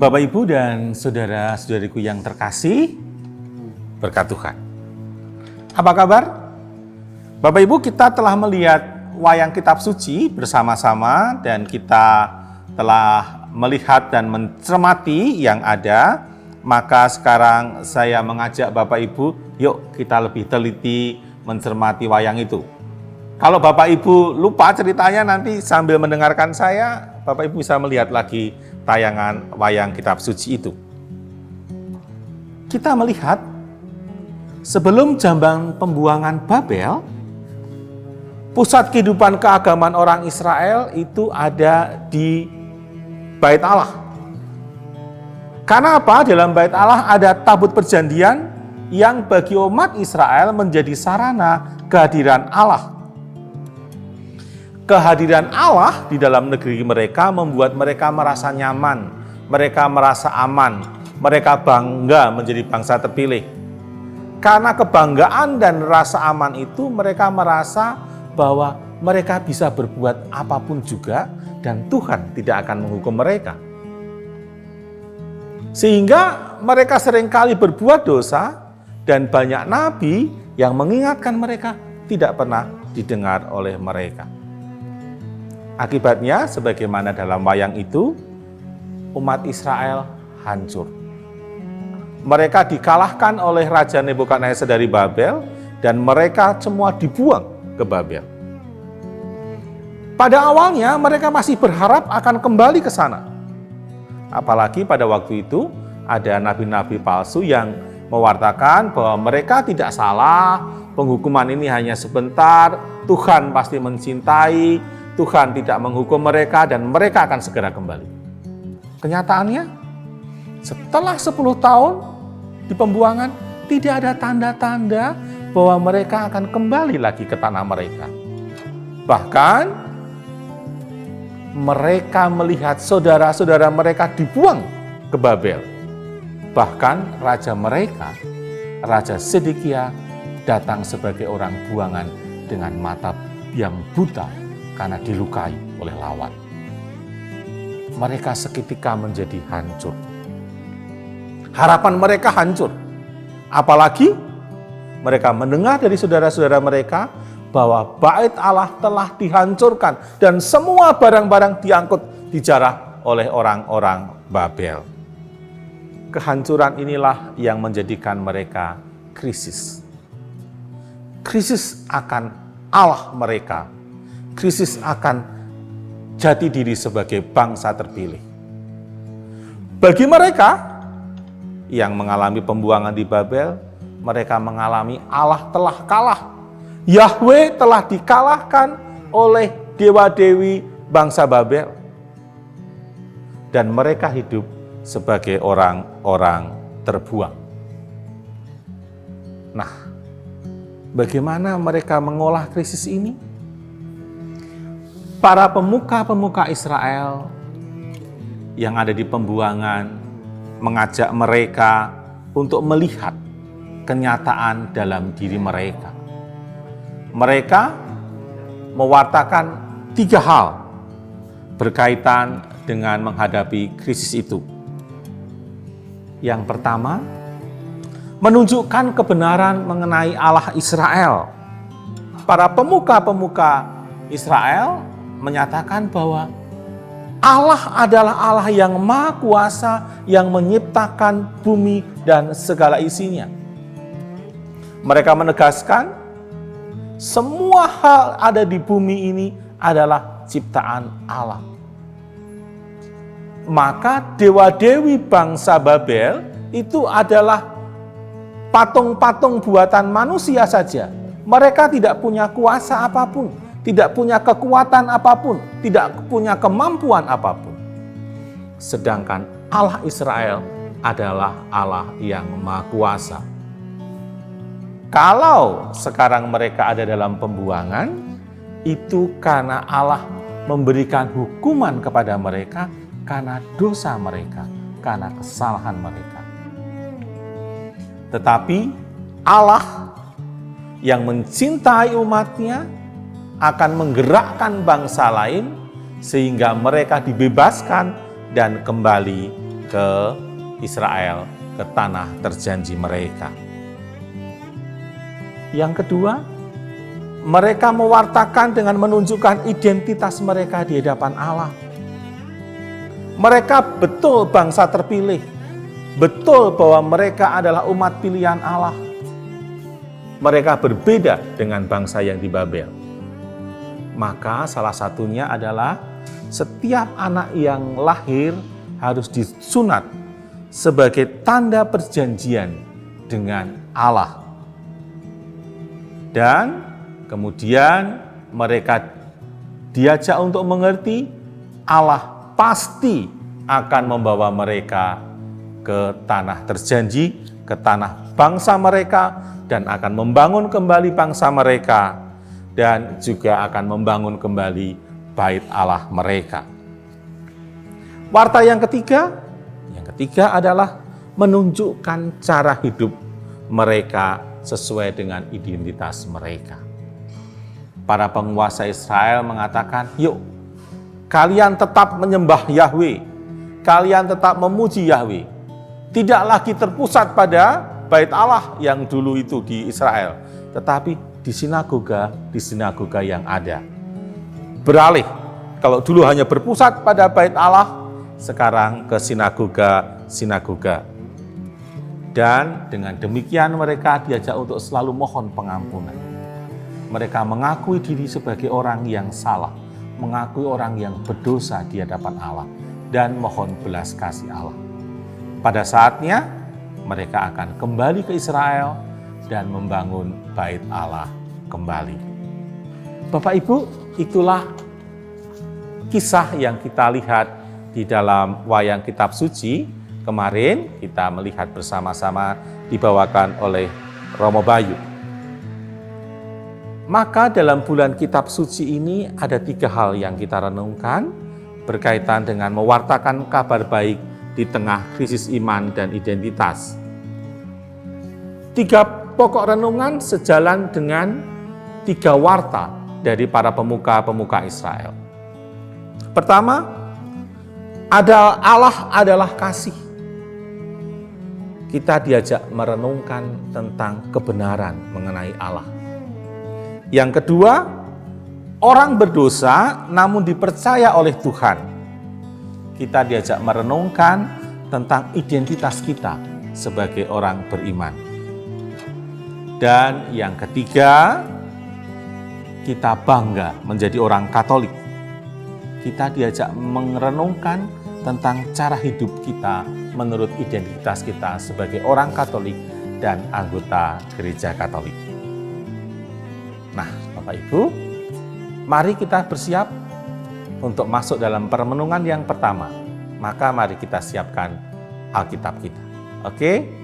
Bapak, Ibu, dan saudara-saudariku yang terkasih, berkat Tuhan. Apa kabar? Bapak, Ibu, kita telah melihat wayang kitab suci bersama-sama dan kita telah melihat dan mencermati yang ada. Maka sekarang saya mengajak Bapak, Ibu, yuk kita lebih teliti mencermati wayang itu. Kalau Bapak Ibu lupa ceritanya, nanti sambil mendengarkan saya, Bapak Ibu bisa melihat lagi tayangan wayang kitab suci itu. Kita melihat sebelum zaman pembuangan Babel, pusat kehidupan keagamaan orang Israel itu ada di Bait Allah. Karena apa? Dalam Bait Allah ada tabut perjanjian yang bagi umat Israel menjadi sarana kehadiran Allah. Kehadiran Allah di dalam negeri mereka membuat mereka merasa nyaman, mereka merasa aman, mereka bangga menjadi bangsa terpilih. Karena kebanggaan dan rasa aman itu, mereka merasa bahwa mereka bisa berbuat apapun juga dan Tuhan tidak akan menghukum mereka. Sehingga mereka seringkali berbuat dosa dan banyak nabi yang mengingatkan mereka tidak pernah didengar oleh mereka. Akibatnya, sebagaimana dalam wayang itu, umat Israel hancur. Mereka dikalahkan oleh Raja Nebukadnezar dari Babel dan mereka semua dibuang ke Babel. Pada awalnya mereka masih berharap akan kembali ke sana. Apalagi pada waktu itu ada nabi-nabi palsu yang mewartakan bahwa mereka tidak salah, penghukuman ini hanya sebentar, Tuhan pasti mencintai, Tuhan tidak menghukum mereka dan mereka akan segera kembali. Kenyataannya, setelah 10 tahun di pembuangan, tidak ada tanda-tanda bahwa mereka akan kembali lagi ke tanah mereka. Bahkan, mereka melihat saudara-saudara mereka dibuang ke Babel. Bahkan raja mereka, Raja Zedekia, datang sebagai orang buangan dengan mata yang buta karena dilukai oleh lawan. Mereka seketika menjadi hancur. Harapan mereka hancur. Apalagi mereka mendengar dari saudara-saudara mereka bahwa bait Allah telah dihancurkan dan semua barang-barang diangkut dijarah oleh orang-orang Babel. Kehancuran inilah yang menjadikan mereka krisis. Krisis akan Allah mereka. Krisis akan jati diri sebagai bangsa terpilih. Bagi mereka yang mengalami pembuangan di Babel, mereka mengalami Allah telah kalah. Yahweh telah dikalahkan oleh dewa-dewi bangsa Babel. Dan mereka hidup sebagai orang-orang terbuang. Nah, bagaimana mereka mengolah krisis ini? Para pemuka-pemuka Israel yang ada di pembuangan mengajak mereka untuk melihat kenyataan dalam diri mereka. Mereka mewartakan 3 hal berkaitan dengan menghadapi krisis itu. Yang pertama, menunjukkan kebenaran mengenai Allah Israel. Para pemuka-pemuka Israel menyatakan bahwa Allah adalah Allah yang Maha Kuasa yang menciptakan bumi dan segala isinya. Mereka menegaskan semua hal ada di bumi ini adalah ciptaan Allah. Maka dewa-dewi bangsa Babel itu adalah patung-patung buatan manusia saja. Mereka tidak punya kuasa apapun, tidak punya kekuatan apapun, tidak punya kemampuan apapun. Sedangkan Allah Israel adalah Allah yang Maha Kuasa. Kalau sekarang mereka ada dalam pembuangan, itu karena Allah memberikan hukuman kepada mereka karena dosa mereka, karena kesalahan mereka. Tetapi Allah yang mencintai umatnya akan menggerakkan bangsa lain sehingga mereka dibebaskan dan kembali ke Israel, ke tanah terjanji mereka. Yang kedua, mereka mewartakan dengan menunjukkan identitas mereka di hadapan Allah. Mereka betul bangsa terpilih, betul bahwa mereka adalah umat pilihan Allah. Mereka berbeda dengan bangsa yang di Babel. Maka salah satunya adalah setiap anak yang lahir harus disunat sebagai tanda perjanjian dengan Allah. Dan kemudian mereka diajak untuk mengerti Allah pasti akan membawa mereka ke tanah terjanji, ke tanah bangsa mereka, dan akan membangun kembali bangsa mereka, dan juga akan membangun kembali bait Allah mereka. Warta yang ketiga adalah menunjukkan cara hidup mereka sesuai dengan identitas mereka. Para penguasa Israel mengatakan, yuk, kalian tetap menyembah Yahweh, kalian tetap memuji Yahweh. Tidak lagi terpusat pada bait Allah yang dulu itu di Israel, tetapi di sinagoga yang ada. Beralih, kalau dulu hanya berpusat pada bait Allah, sekarang ke sinagoga. Dan dengan demikian mereka diajak untuk selalu mohon pengampunan. Mereka mengakui diri sebagai orang yang salah, mengakui orang yang berdosa di hadapan Allah, dan mohon belas kasih Allah. Pada saatnya, mereka akan kembali ke Israel dan membangun bait Allah kembali. Bapak Ibu, itulah kisah yang kita lihat di dalam wayang kitab suci. Kemarin kita melihat bersama-sama dibawakan oleh Romo Bayu. Maka dalam bulan kitab suci ini ada 3 hal yang kita renungkan berkaitan dengan mewartakan kabar baik di tengah krisis iman dan identitas. 3 pokok renungan sejalan dengan 3 warta dari para pemuka-pemuka Israel. Pertama, Allah adalah kasih. Kita diajak merenungkan tentang kebenaran mengenai Allah. Yang kedua, orang berdosa namun dipercaya oleh Tuhan. Kita diajak merenungkan tentang identitas kita sebagai orang beriman. Dan yang ketiga, kita bangga menjadi orang Katolik. Kita diajak merenungkan tentang cara hidup kita menurut identitas kita sebagai orang Katolik dan anggota Gereja Katolik. Nah, Bapak Ibu, mari kita bersiap untuk masuk dalam permenungan yang pertama. Maka mari kita siapkan Alkitab kita. Oke?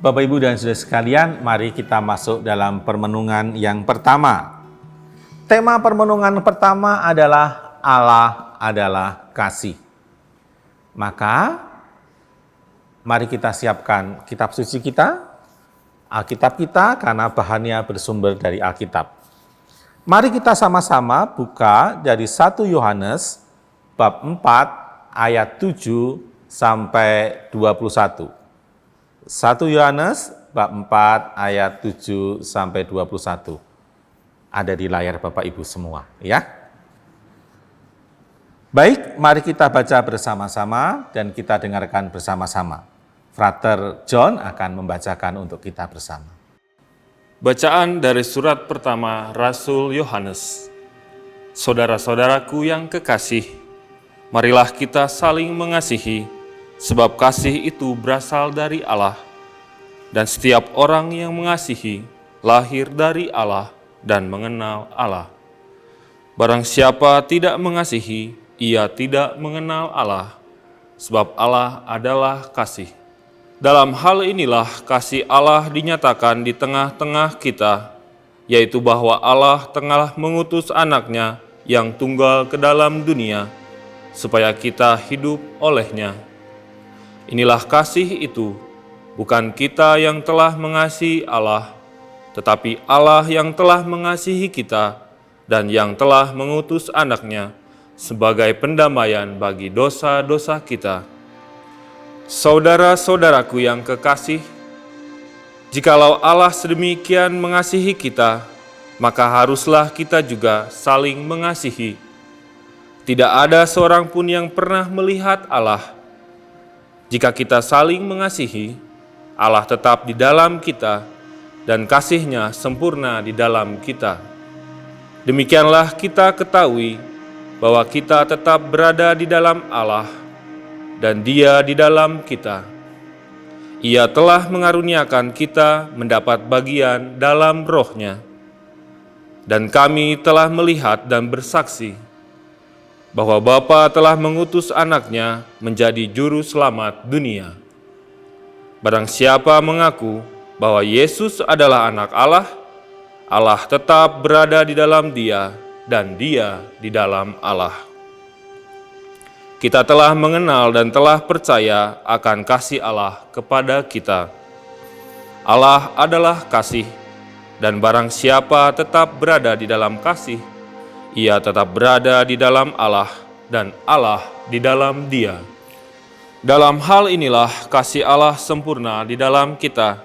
Bapak, Ibu, dan saudara sekalian, mari kita masuk dalam permenungan yang pertama. Tema permenungan pertama adalah Allah adalah kasih. Maka, mari kita siapkan kitab suci kita, Alkitab kita, karena bahannya bersumber dari Alkitab. Mari kita sama-sama buka dari 1 Yohanes bab 4 ayat 7 sampai 21. 1 Yohanes bab 4 ayat 7 sampai 21. Ada di layar Bapak Ibu semua, ya. Baik, mari kita baca bersama-sama dan kita dengarkan bersama-sama. Frater John akan membacakan untuk kita bersama. Bacaan dari surat pertama Rasul Yohanes. Saudara-saudaraku yang kekasih, marilah kita saling mengasihi, sebab kasih itu berasal dari Allah, dan setiap orang yang mengasihi lahir dari Allah dan mengenal Allah. Barang siapa tidak mengasihi, ia tidak mengenal Allah, sebab Allah adalah kasih. Dalam hal inilah kasih Allah dinyatakan di tengah-tengah kita, yaitu bahwa Allah telah mengutus anaknya yang tunggal ke dalam dunia, supaya kita hidup olehnya. Inilah kasih itu, bukan kita yang telah mengasihi Allah, tetapi Allah yang telah mengasihi kita dan yang telah mengutus anaknya sebagai pendamaian bagi dosa-dosa kita. Saudara-saudaraku yang kekasih, jikalau Allah sedemikian mengasihi kita, maka haruslah kita juga saling mengasihi. Tidak ada seorang pun yang pernah melihat Allah. Jika kita saling mengasihi, Allah tetap di dalam kita dan kasih-Nya sempurna di dalam kita. Demikianlah kita ketahui bahwa kita tetap berada di dalam Allah dan Dia di dalam kita. Ia telah mengaruniakan kita mendapat bagian dalam Roh-Nya. Dan kami telah melihat dan bersaksi bahwa Bapa telah mengutus anaknya menjadi juru selamat dunia. Barang siapa mengaku bahwa Yesus adalah anak Allah, Allah tetap berada di dalam dia dan dia di dalam Allah. Kita telah mengenal dan telah percaya akan kasih Allah kepada kita. Allah adalah kasih, dan barang siapa tetap berada di dalam kasih, ia tetap berada di dalam Allah dan Allah di dalam dia. Dalam hal inilah kasih Allah sempurna di dalam kita,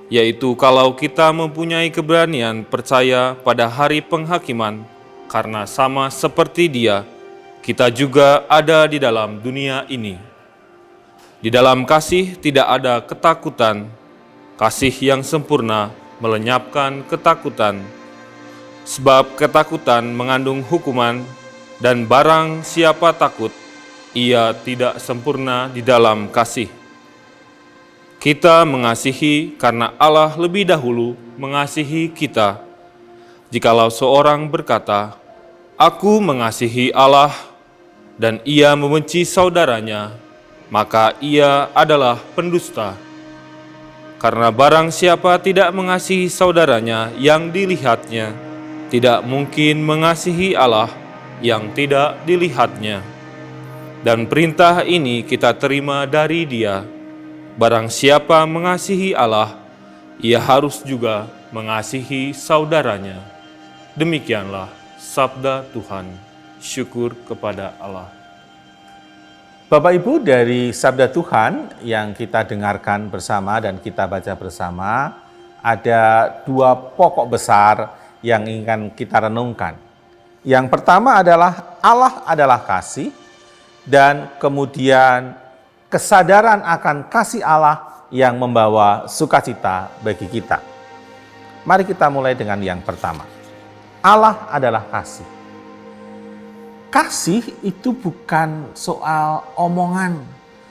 yaitu kalau kita mempunyai keberanian percaya pada hari penghakiman, karena sama seperti Dia, kita juga ada di dalam dunia ini. Di dalam kasih tidak ada ketakutan. Kasih yang sempurna melenyapkan ketakutan, sebab ketakutan mengandung hukuman, dan barang siapa takut, ia tidak sempurna di dalam kasih. Kita mengasihi karena Allah lebih dahulu mengasihi kita. Jikalau seorang berkata, "Aku mengasihi Allah," dan ia membenci saudaranya, maka ia adalah pendusta. Karena barang siapa tidak mengasihi saudaranya yang dilihatnya, tidak mungkin mengasihi Allah yang tidak dilihatnya. Dan perintah ini kita terima dari Dia: barang siapa mengasihi Allah, ia harus juga mengasihi saudaranya. Demikianlah sabda Tuhan. Syukur kepada Allah. Bapak Ibu, dari sabda Tuhan yang kita dengarkan bersama dan kita baca bersama, ada dua pokok besar yang ingin kita renungkan. Yang pertama adalah Allah adalah kasih, dan kemudian kesadaran akan kasih Allah yang membawa sukacita bagi kita. Mari kita mulai dengan yang pertama. Allah adalah kasih. Kasih itu bukan soal omongan.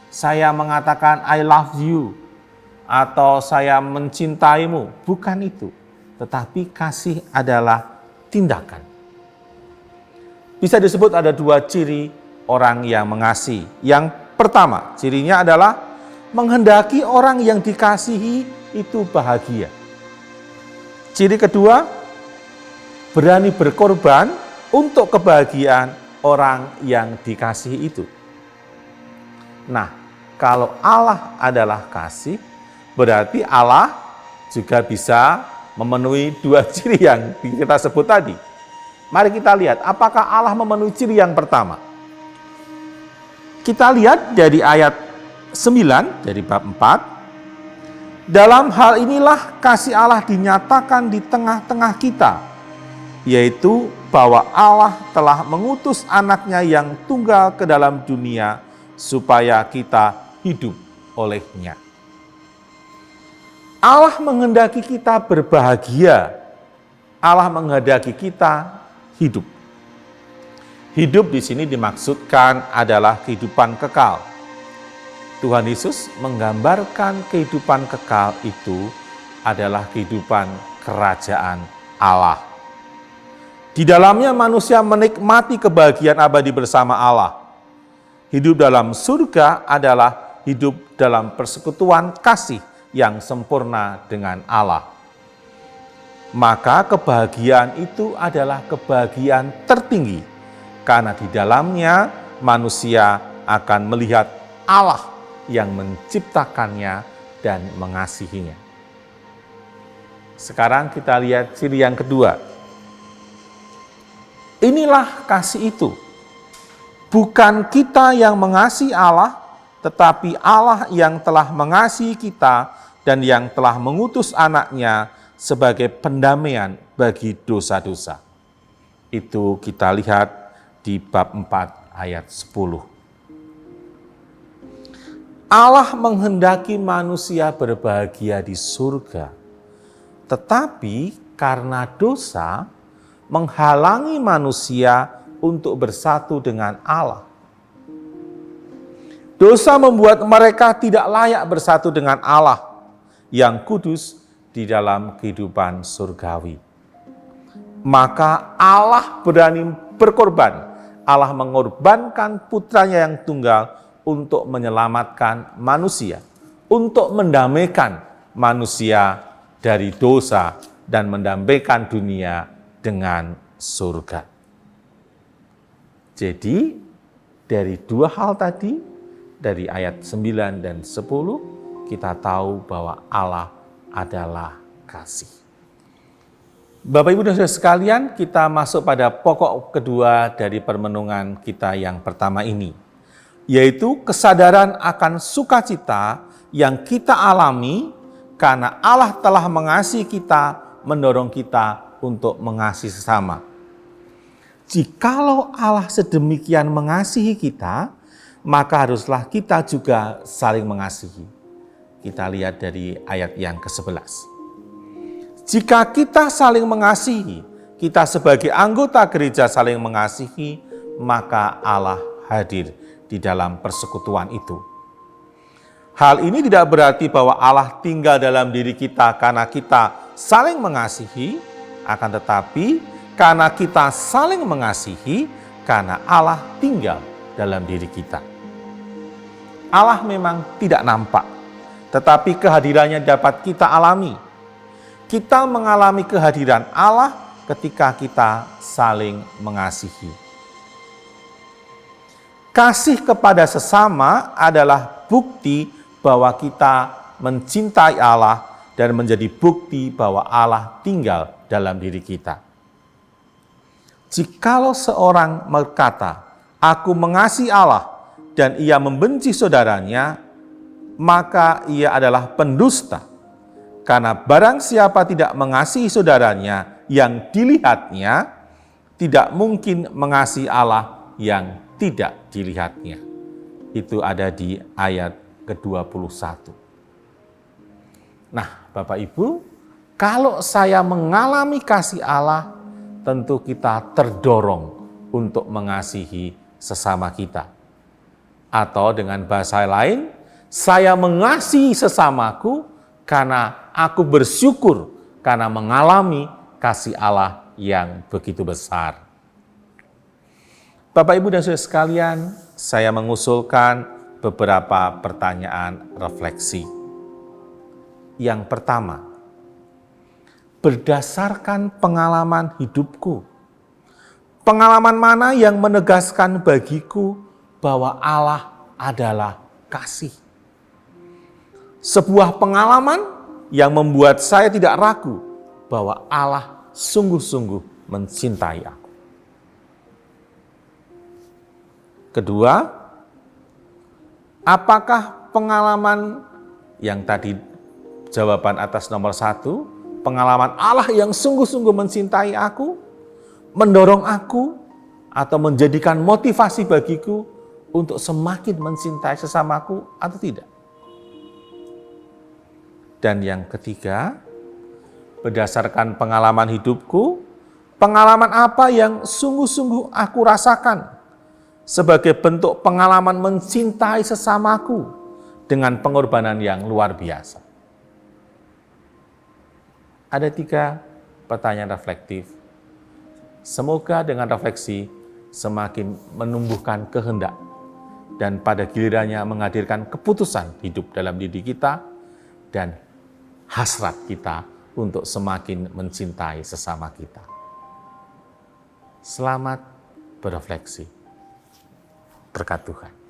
Saya mengatakan I love you atau saya mencintaimu. Bukan itu. Tetapi kasih adalah tindakan. Bisa disebut ada dua ciri orang yang mengasihi. Yang pertama, cirinya adalah menghendaki orang yang dikasihi itu bahagia. Ciri kedua, berani berkorban untuk kebahagiaan orang yang dikasihi itu. Nah, kalau Allah adalah kasih, berarti Allah juga bisa memenuhi dua ciri yang kita sebut tadi. Mari kita lihat, apakah Allah memenuhi ciri yang pertama? Kita lihat dari ayat 9, dari bab 4. Dalam hal inilah kasih Allah dinyatakan di tengah-tengah kita, yaitu bahwa Allah telah mengutus anaknya yang tunggal ke dalam dunia supaya kita hidup olehnya. Allah menghendaki kita berbahagia. Allah menghendaki kita hidup. Hidup di sini dimaksudkan adalah kehidupan kekal. Tuhan Yesus menggambarkan kehidupan kekal itu adalah kehidupan kerajaan Allah. Di dalamnya manusia menikmati kebahagiaan abadi bersama Allah. Hidup dalam surga adalah hidup dalam persekutuan kasih yang sempurna dengan Allah. Maka kebahagiaan itu adalah kebahagiaan tertinggi, karena di dalamnya manusia akan melihat Allah yang menciptakannya dan mengasihinya. Sekarang kita lihat ciri yang kedua. Inilah kasih itu. Bukan kita yang mengasihi Allah, tetapi Allah yang telah mengasihi kita dan yang telah mengutus anaknya sebagai pendamaian bagi dosa-dosa. Itu kita lihat di bab 4 ayat 10. Allah menghendaki manusia berbahagia di surga, tetapi karena dosa menghalangi manusia untuk bersatu dengan Allah. Dosa membuat mereka tidak layak bersatu dengan Allah yang kudus di dalam kehidupan surgawi. Maka Allah berani berkorban. Allah mengorbankan putranya yang tunggal untuk menyelamatkan manusia, untuk mendamaikan manusia dari dosa dan mendamaikan dunia dengan surga. Jadi, dari dua hal tadi, dari ayat 9 dan 10, kita tahu bahwa Allah adalah kasih. Bapak Ibu dan Saudara sekalian, kita masuk pada pokok kedua dari permenungan kita yang pertama ini, yaitu kesadaran akan sukacita yang kita alami karena Allah telah mengasihi kita, mendorong kita untuk mengasihi sesama. Jikalau Allah sedemikian mengasihi kita, maka haruslah kita juga saling mengasihi. Kita lihat dari ayat yang ke-11. Jika kita saling mengasihi, kita sebagai anggota gereja saling mengasihi, maka Allah hadir di dalam persekutuan itu. Hal ini tidak berarti bahwa Allah tinggal dalam diri kita karena kita saling mengasihi, akan tetapi karena kita saling mengasihi, karena Allah tinggal dalam diri kita. Allah memang tidak nampak, tetapi kehadirannya dapat kita alami. Kita mengalami kehadiran Allah ketika kita saling mengasihi. Kasih kepada sesama adalah bukti bahwa kita mencintai Allah dan menjadi bukti bahwa Allah tinggal dalam diri kita. Jikalau seorang berkata, "Aku mengasihi Allah," dan ia membenci saudaranya, maka ia adalah pendusta. Karena barang siapa tidak mengasihi saudaranya yang dilihatnya, tidak mungkin mengasihi Allah yang tidak dilihatnya. Itu ada di ayat ke-21. Nah, Bapak Ibu, kalau saya mengalami kasih Allah, tentu kita terdorong untuk mengasihi sesama kita. Atau dengan bahasa lain, saya mengasihi sesamaku karena aku bersyukur karena mengalami kasih Allah yang begitu besar. Bapak, Ibu, dan Saudara sekalian, saya mengusulkan beberapa pertanyaan refleksi. Yang pertama, berdasarkan pengalaman hidupku, pengalaman mana yang menegaskan bagiku bahwa Allah adalah kasih? Sebuah pengalaman yang membuat saya tidak ragu bahwa Allah sungguh-sungguh mencintai aku. Kedua, apakah pengalaman yang tadi jawaban atas nomor 1, pengalaman Allah yang sungguh-sungguh mencintai aku, mendorong aku, atau menjadikan motivasi bagiku untuk semakin mencintai sesamaku atau tidak? Dan yang ketiga, berdasarkan pengalaman hidupku, pengalaman apa yang sungguh-sungguh aku rasakan sebagai bentuk pengalaman mencintai sesamaku dengan pengorbanan yang luar biasa? Ada 3 pertanyaan reflektif. Semoga dengan refleksi semakin menumbuhkan kehendak dan pada gilirannya menghadirkan keputusan hidup dalam diri kita dan hasrat kita untuk semakin mencintai sesama kita. Selamat berefleksi. Berkat Tuhan.